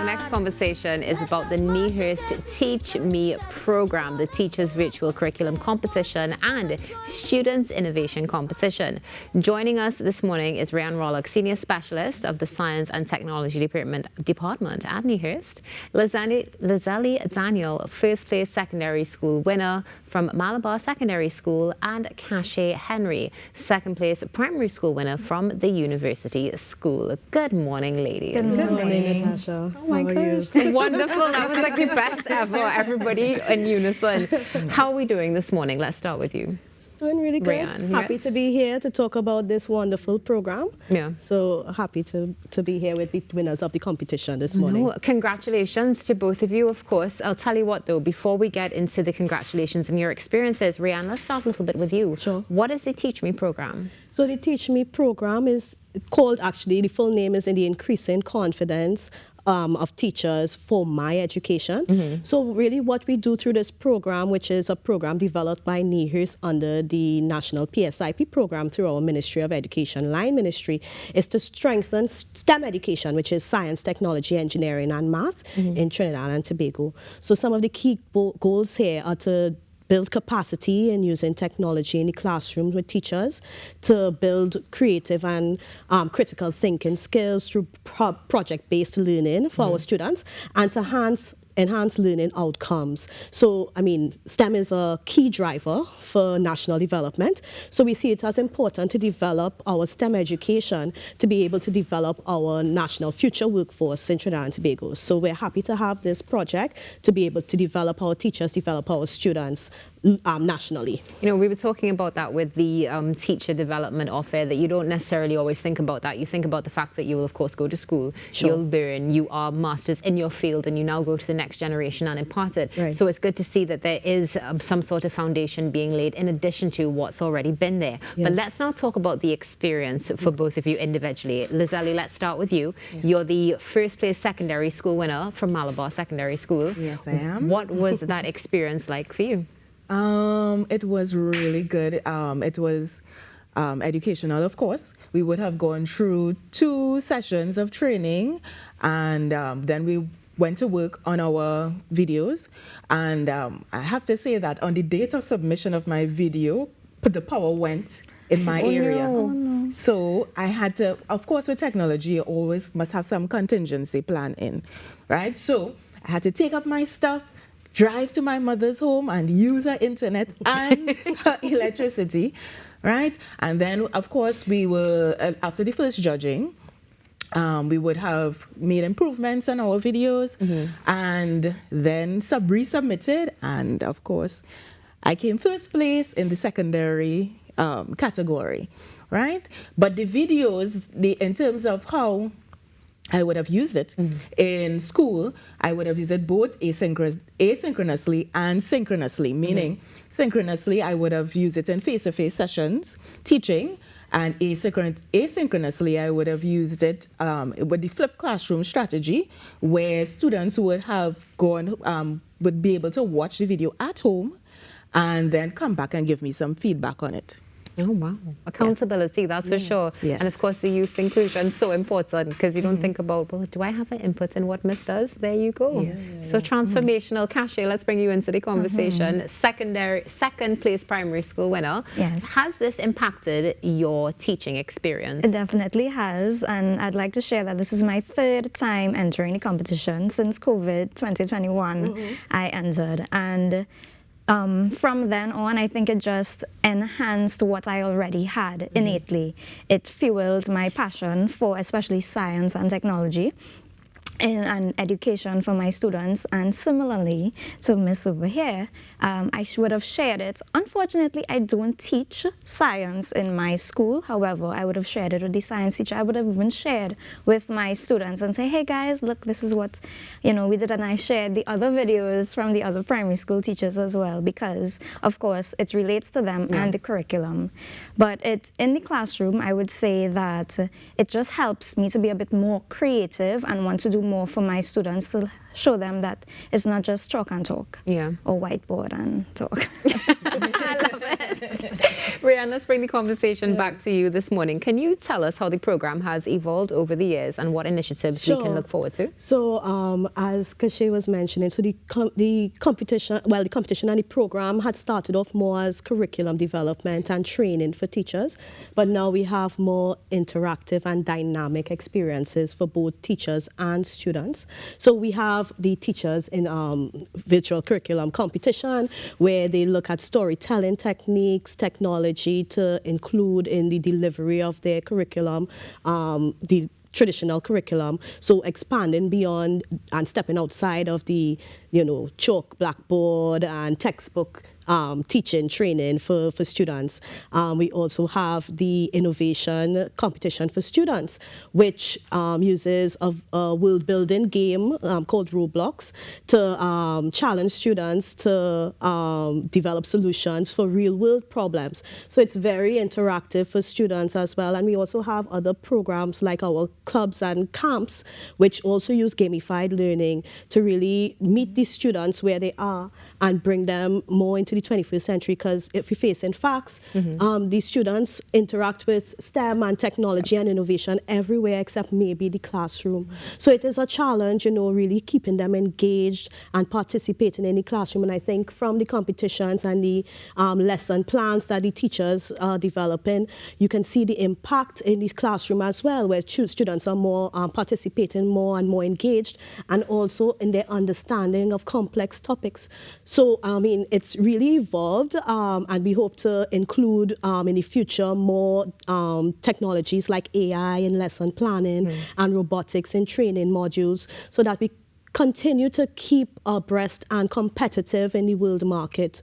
next conversation is about the NIHERST TeachMe program, the Teachers Virtual Curriculum Competition and Students Innovation Competition. Joining us this morning is Ryan Rollock, Senior Specialist of the Science and Technology Department at NIHERST, Lazali Daniel, First Place Secondary School winner from Malabar Secondary School, and Cache Henry, Second Place Primary School winner from the University School. Good morning, ladies. Good morning, Natasha. Oh my gosh. Wonderful. That was like the best ever. Everybody in unison. How are we doing this morning? Let's start with you. Doing really good. Ryan, happy to be here to talk about this wonderful program. Yeah. So happy to be here with the winners of the competition this morning. Congratulations to both of you, of course. I'll tell you what though, before we get into the congratulations and your experiences, Ryan, let's start a little bit with you. Sure. What is the Teach Me program? So the Teach Me program is called, actually, the full name is in the Increasing Confidence of Teachers for My Education. So really what we do through this program, which is a program developed by NIHERST under the National PSIP program through our Ministry of Education Line Ministry, is to strengthen STEM education, which is science, technology, engineering, and math in Trinidad and Tobago. So some of the key goals here are to build capacity in using technology in the classroom with teachers, to build creative and critical thinking skills through project-based learning for our students, and to enhance learning outcomes. So, I mean, STEM is a key driver for national development. So we see it as important to develop our STEM education to be able to develop our national future workforce in Trinidad and Tobago. So we're happy to have this project to be able to develop our teachers, develop our students nationally. You know, we were talking about that with the teacher development offer, that you don't necessarily always think about that. You think about the fact that you will, of course, go to school, you'll learn, you are masters in your field, and you now go to the next generation and impart it. Right. So it's good to see that there is some sort of foundation being laid in addition to what's already been there. Yeah. But let's now talk about the experience for both of you individually. Lazali, let's start with you. You're the First Place Secondary School winner from Malabar Secondary School. Yes, I am. What was that experience like for you? It was really good. It was educational, of course. We would have gone through 2 sessions of training, and then we went to work on our videos. And I have to say that on the date of submission of my video, the power went in my area. No. Oh, no. So I had to, of course, with technology, you always must have some contingency plan in, right? So I had to take up my stuff, drive to my mother's home and use her internet and her electricity, right? And then, of course, we were, after the first judging, we would have made improvements on our videos and then resubmitted. And, of course, I came first place in the secondary category, right? But the videos, in terms of how I would have used it in school, I would have used it both asynchronously and synchronously, meaning synchronously, I would have used it in face-to-face sessions, teaching, and asynchronously, I would have used it with the flipped classroom strategy, where students would have would be able to watch the video at home and then come back and give me some feedback on it. Oh, wow. Accountability, that's for sure. Yes. And of course, the youth inclusion, so important, because you don't think about, well, do I have an input in what Miss does? There you go. Yes. So transformational. Cache, let's bring you into the conversation. Second place primary school winner. Yes. Has this impacted your teaching experience? It definitely has, and I'd like to share that this is my 3rd time entering the competition since COVID 2021 I entered, and from then on, I think it just enhanced what I already had innately. It fueled my passion for especially science and technology and education for my students, and similarly to Miss over here, I would have shared it. Unfortunately, I don't teach science in my school. However, I would have shared it with the science teacher. I would have even shared with my students and say, hey guys, look, this is what, we did. And I shared the other videos from the other primary school teachers as well, because of course it relates to them and the curriculum. But in the classroom, I would say that it just helps me to be a bit more creative and want to do more for my students to show them that it's not just chalk and talk or whiteboard and talk. I love it. Rianne, let's bring the conversation back to you this morning. Can you tell us how the program has evolved over the years and what initiatives we can look forward to? So as Kashay was mentioning, so the competition and the program had started off more as curriculum development and training for teachers, but now we have more interactive and dynamic experiences for both teachers and students. So we have the teachers in virtual curriculum competition, where they look at storytelling techniques, technology to include in the delivery of their curriculum, the traditional curriculum, so expanding beyond and stepping outside of the, chalk, blackboard and textbook teaching, training for students. We also have the innovation competition for students, which uses a world-building game called Roblox to challenge students to develop solutions for real-world problems. So it's very interactive for students as well. And we also have other programs like our clubs and camps, which also use gamified learning to really meet these students where they are and bring them more into the 21st century, because if we face in facts, these students interact with STEM and technology and innovation everywhere except maybe the classroom. So it is a challenge, really keeping them engaged and participating in the classroom. And I think from the competitions and the lesson plans that the teachers are developing, you can see the impact in the classroom as well, where students are more participating more and more engaged, and also in their understanding of complex topics. So, it's really evolved, and we hope to include in the future more technologies like AI in lesson planning and robotics in training modules, so that we continue to keep abreast and competitive in the world market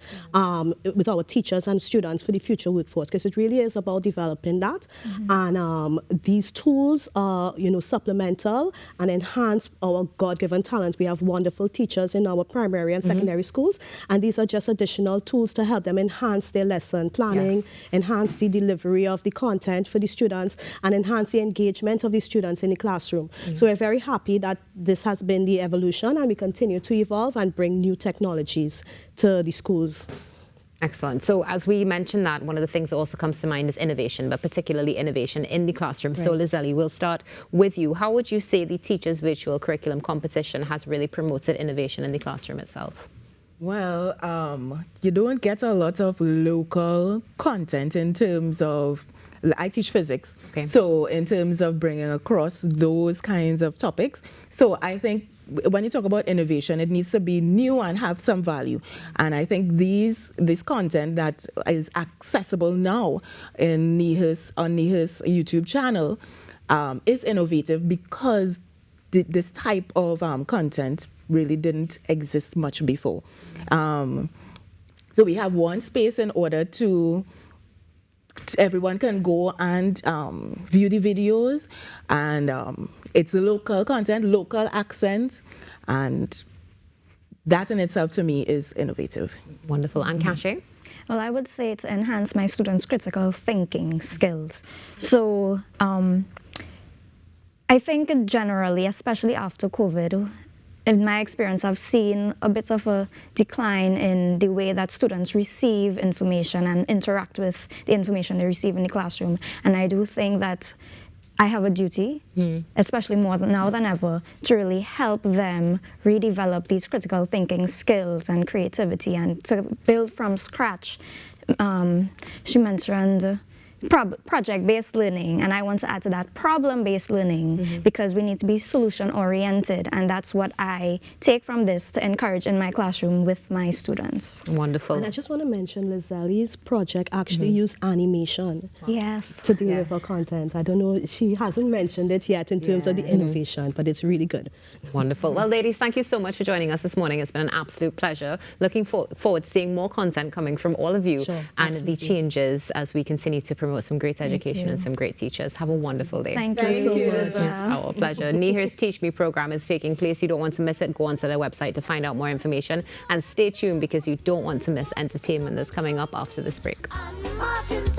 with our teachers and students for the future workforce, because it really is about developing that. And these tools are, supplemental and enhance our God-given talents. We have wonderful teachers in our primary and secondary schools, and these are just additional tools to help them enhance their lesson planning, enhance the delivery of the content for the students, and enhance the engagement of the students in the classroom. So we're very happy that this has been the evolution, and we continue to evolve and bring new technologies to the schools. Excellent. So as we mentioned that, one of the things that also comes to mind is innovation, but particularly innovation in the classroom. Right. So Lizelle, we'll start with you. How would you say the Teachers Virtual Curriculum Competition has really promoted innovation in the classroom itself? Well, you don't get a lot of local content in terms of, I teach physics, so in terms of bringing across those kinds of topics. So I think when you talk about innovation, it needs to be new and have some value. And I think this content that is accessible now in on NIHERST YouTube channel is innovative, because this type of content really didn't exist much before. So we have one space in order to everyone can go and view the videos, and it's local content, local accents, and that in itself to me is innovative. Wonderful. And Kashay? Well, I would say to enhance my students' critical thinking skills. So I think generally, especially after COVID, in my experience, I've seen a bit of a decline in the way that students receive information and interact with the information they receive in the classroom. And I do think that I have a duty, especially more now than ever, to really help them redevelop these critical thinking skills and creativity, and to build from scratch. She mentioned project-based learning, and I want to add to that problem-based learning, because we need to be solution-oriented, and that's what I take from this to encourage in my classroom with my students. Wonderful. And I just want to mention Lizelle's project actually used animation to deliver content. I don't know, she hasn't mentioned it yet in terms of the innovation, but it's really good. Wonderful. Well, ladies, thank you so much for joining us this morning. It's been an absolute pleasure. Looking forward to seeing more content coming from all of you, and the changes as we continue to promote some great education and some great teachers. Have a wonderful day. Thank you so much. It's our pleasure. NIHERST TeachMe program is taking place. You don't want to miss it. Go onto their website to find out more information, and stay tuned, because you don't want to miss entertainment that's coming up after this break.